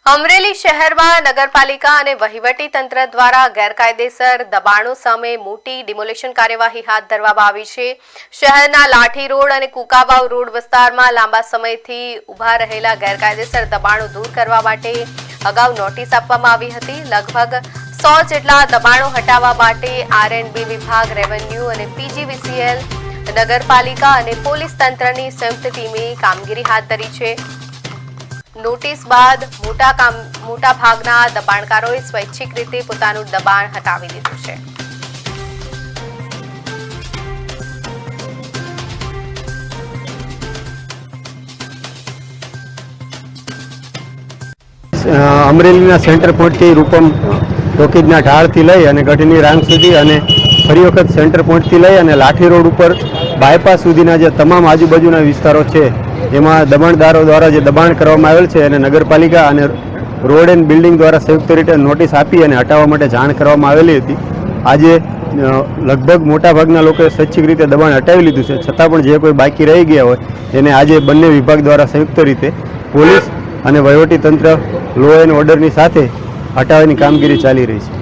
અમરેલી શહેરમાં નગરપાલિકા અને વહીવટી તંત્ર દ્વારા ગેરકાયદેસર દબાણો સામે મોટી ડિમોલિશન કાર્યવાહી હાથ ધરવામાં આવી છે। શહેરના લાઠી રોડ અને કુકાવાવ રોડ વિસ્તારમાં લાંબા સમયથી ઊભા રહેલા ગેરકાયદેસર દબાણો દૂર કરવા માટે અગાઉ નોટિસ આપવામાં આવી હતી। લગભગ 100 જેટલા દબાણો હટાવવા માટે આર&બી વિભાગ, રેવન્યુ અને પીજીવીસીએલ, નગરપાલિકા અને પોલીસ તંત્રની સંયુક્ત ટીમે કામગીરી હાથ ધરી છે। નોટિસ બાદ મોટા ભાગના દબાણકારોએ સ્વૈચ્છિક રીતે પોતાનું દબાણ હટાવી દીધું છે। અમરેલીના સેન્ટર પોઈન્ટથી રૂપમ ટોકીજના ઢાળથી લઈ અને ગઢની રાંગ સુધી અને ફરી વખત સેન્ટર પોઈન્ટથી લઈ અને લાઠી રોડ ઉપર બાયપાસ સુધીના જે તમામ આજુબાજુના વિસ્તારો છે એમાં દબાણદારો દ્વારા જે દબાણ કરવામાં આવેલ છે અને નગરપાલિકા અને રોડ એન્ડ બિલ્ડિંગ દ્વારા સંયુક્ત રીતે નોટિસ આપી અને હટાવવા માટે જાણ કરવામાં આવેલી હતી। આજે લગભગ મોટાભાગના લોકોએ સ્વૈચ્છિક રીતે દબાણ હટાવી લીધું છે, છતાં પણ જે કોઈ બાકી રહી ગયા હોય એને આજે બંને વિભાગ દ્વારા સંયુક્ત રીતે પોલીસ અને વહીવટી તંત્ર લો એન્ડ ઓર્ડરની સાથે હટાવવાની કામગીરી ચાલી રહી છે।